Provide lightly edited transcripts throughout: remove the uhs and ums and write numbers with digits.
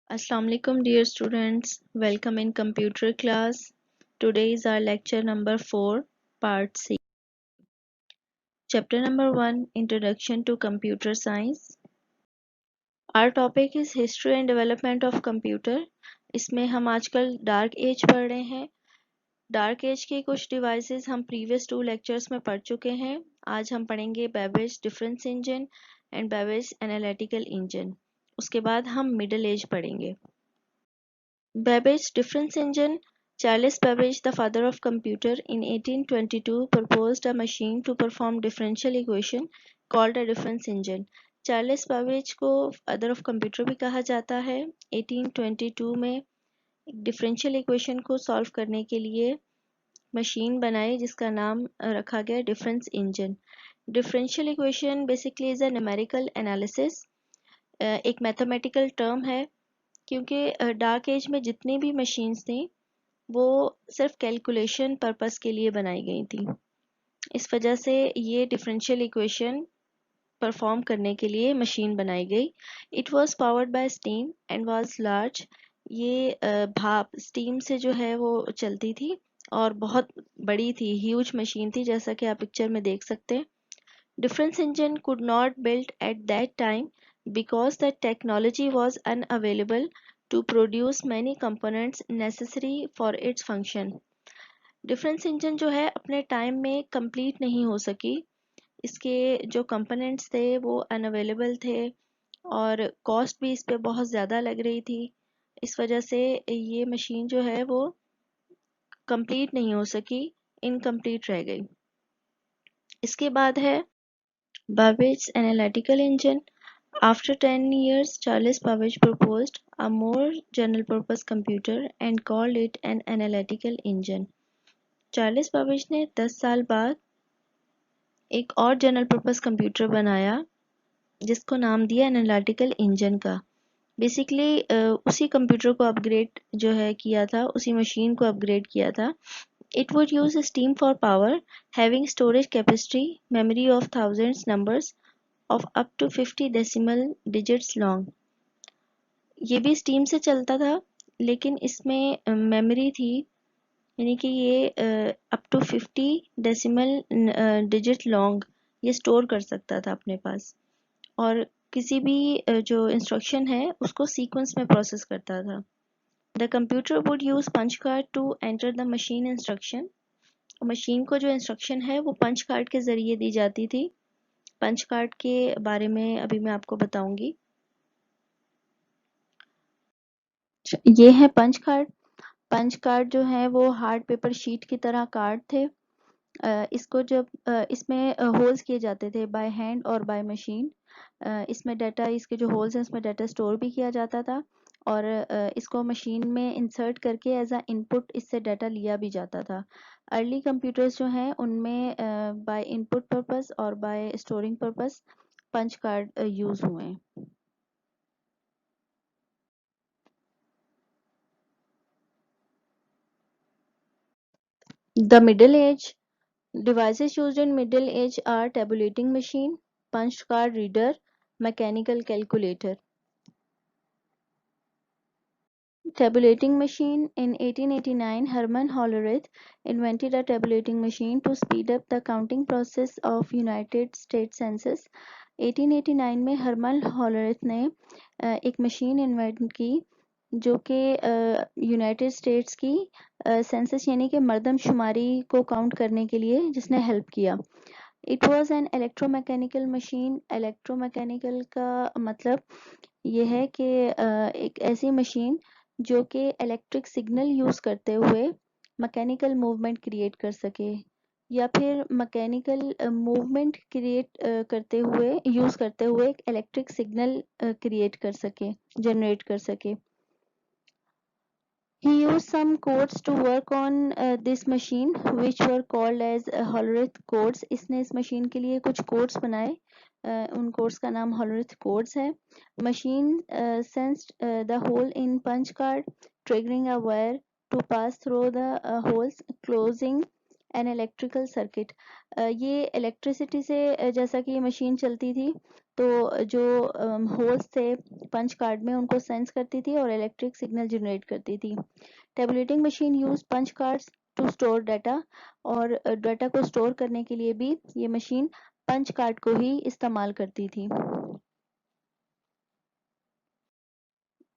Assalamu alaikum dear students, welcome in computer class. Today is our lecture number 4, part C. Chapter number 1, Introduction to Computer Science. Our topic is History and Development of Computer. इसमें हम आजकल dark as पढ़ रहे हैं. Dark as के कुछ devices हम previous 2 lectures में पढ़ चुके हैं. आज हम पढ़ेंगे Babbage difference engine and Babbage analytical engine. उसके बाद हम मिडिल एज पढ़ेंगे. Babbage difference engine. Charles Babbage, the father of computer, in 1822 proposed a machine to perform differential equation called a difference engine. Charles Babbage को father of computer भी कहा जाता है. 1822 में एक डिफरेंशियल इक्वेशन को सॉल्व करने के लिए मशीन बनाई जिसका नाम रखा गया difference engine. Differential equation basically is a numerical analysis. एक मैथमेटिकल टर्म है क्योंकि डार्क एज में जितनी भी मशीन्स थी वो सिर्फ कैलकुलेशन पर्पस के लिए बनाई गई थी. इस वजह से ये डिफरेंशियल इक्वेशन परफॉर्म करने के लिए मशीन बनाई गई. It was powered by steam and was large. ये भाप स्टीम से जो है वो चलती थी और बहुत बड़ी थी, ह्यूज मशीन थी जैसा कि आप पिक्चर में देख सकते हैं. Difference engine could not built at that time because the technology was unavailable to produce many components necessary for its function. Difference engine जो है अपने टाइम में कंप्लीट नहीं हो सकी. इसके जो कंपोनेंट्स थे वो अनअवेलेबल थे और कॉस्ट भी इस पे बहुत ज़्यादा लग रही थी. इस वजह से ये मशीन जो है वो कंप्लीट नहीं हो सकी, इनकम्प्लीट रह गई. इसके बाद है Babbage analytical engine. After 10 years, Charles Babbage proposed a more general-purpose computer and called it an analytical engine. Charles Babbage ने 10 साल बाद एक और जनरल पर्पस कंप्यूटर बनाया जिसको नाम दिया एनालिटिकल इंजन का. बेसिकली उसी कंप्यूटर को अपग्रेड जो है किया था, उसी मशीन को अपग्रेड किया था. It would use steam for power, having storage capacity, memory of thousands numbers of up to 50 decimal digits long. ये भी स्टीम से चलता था लेकिन इसमें मेमोरी थी, यानी कि ये up to 50 decimal digit long ये स्टोर कर सकता था अपने पास और किसी भी जो इंस्ट्रक्शन है उसको सीक्वेंस में प्रोसेस करता था. The computer would use punch card to enter the machine instruction. Machine को जो इंस्ट्रक्शन है वो पंच कार्ड के ज़रिए दी जाती थी. पंच कार्ड के बारे में अभी मैं आपको बताऊंगी. ये है पंच कार्ड. पंच कार्ड जो है वो हार्ड पेपर शीट की तरह कार्ड थे. इसको जब इसमें होल्स किए जाते थे बाय हैंड और बाय मशीन. इसमें डाटा, इसके जो होल्स हैं उसमें डाटा स्टोर भी किया जाता था और इसको मशीन में इंसर्ट करके एज अ इनपुट इससे डाटा लिया भी जाता था. अर्ली कंप्यूटर्स जो हैं उनमें बाय इनपुट पर्पस और by storing purpose punch card use हुए हैं. The middle age. Devices used in Middle Age are tabulating machine, punch card reader, mechanical calculator. Tabulating machine. In 1889, Hermann Hollerith invented a tabulating machine to speed up the counting process of United States Census. 1889 में Harman Hollerith ने एक machine invent की जो कि United states की census यानी कि मर्दमशुमारी को काउंट करने के लिए जिसने हेल्प किया. It was an electromechanical machine. Electromechanical का मतलब ये है कि एक ऐसी मशीन जो कि इलेक्ट्रिक सिग्नल यूज़ करते हुए मैकेनिकल मूवमेंट क्रिएट कर सके या फिर मैकेनिकल मूवमेंट क्रिएट करते हुए यूज़ करते हुए एक इलेक्ट्रिक सिग्नल क्रिएट कर सके, जनरेट कर सके. He used some codes to work on this machine which were called as Hollerith codes. इसने इस मशीन के लिए कुछ कोड्स बनाए. उन कोड्स का नाम Hollerith codes है. Machine sensed the hole in punch card, triggering a wire to pass through the holes, closing an electrical circuit. ये इलेक्ट्रिसिटी से जैसा कि ये मशीन चलती थी, तो जो होल्स थे पंच कार्ड में उनको सेंस करती थी और इलेक्ट्रिक सिग्नल जनरेट करती थी। Tabulating machine use punch cards to store data, और डाटा को स्टोर करने के लिए भी ये मशीन पंच कार्ड को ही इस्तेमाल करती थी।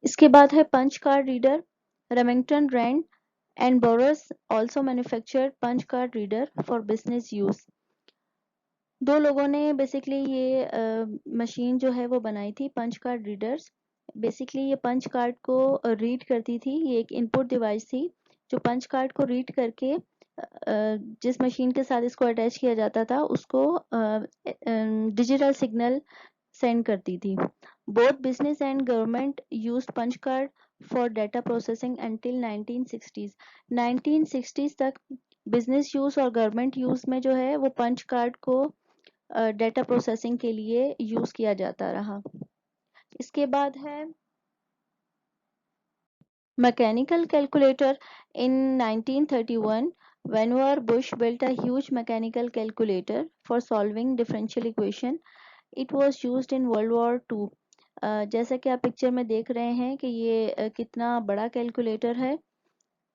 इसके बाद है punch card reader. Remington Rand and Burroughs also manufactured punch card reader for business use। दो लोगों ने बेसिकली ये मशीन जो है वो बनाई थी, पंच कार्ड रीडर्स। बेसिकली ये पंच कार्ड को रीड करती थी, ये एक इनपुट डिवाइस थी जो पंच कार्ड को रीड करके जिस मशीन के साथ इसको अटैच किया जाता था उसको डिजिटल सिग्नल सेंड करती थी। Both business and government use punch card for data processing until 1960s। 1960s तक बिजनेस यूज और गवर्नमेंट यूज में जो है वो पंच कार्ड को डाटा प्रोसेसिंग के लिए यूज किया जाता रहा। इसके बाद है mechanical calculator. In 1931 Vannevar Bush built a huge mechanical calculator for solving differential equation. It was used in World War II। जैसा कि आप पिक्चर में देख रहे हैं कि ये कितना बड़ा कैलकुलेटर है।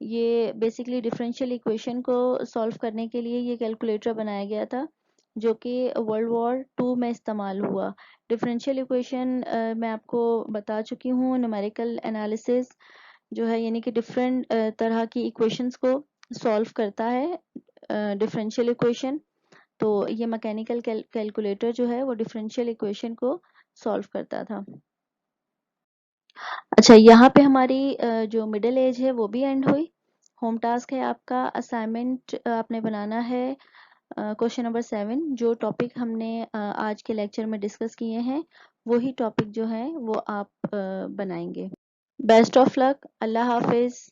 ये बेसिकली डिफरेंशियल इक्वेशन को सॉल्व करने के लिए ये कैलकुलेटर बनाया गया था, जो कि वर्ल्ड वॉर 2 में इस्तेमाल हुआ। डिफरेंशियल इक्वेशन मैं आपको बता चुकी हूँ, न्यूमेरिकल एनालिसिस जो है यानी कि डिफरेंट तरह की इक्वेशंस को सॉल्व करता है डिफरेंशियल इक्वेशन। तो ये मैकेनिकल कैलकुलेटर जो है वो डिफरेंशियल इक्वेशन को सॉल्व करता था। अच्छा, यहाँ पे हमारी जो मिडिल एज है वो भी एंड हुई। होम टास्क है आपका, असाइनमेंट आपने बनाना है क्वेश्चन नंबर 7। जो टॉपिक हमने आज के लेक्चर में डिस्कस किए हैं वही टॉपिक जो है वो आप बनाएंगे। Best of luck, Allah Hafiz.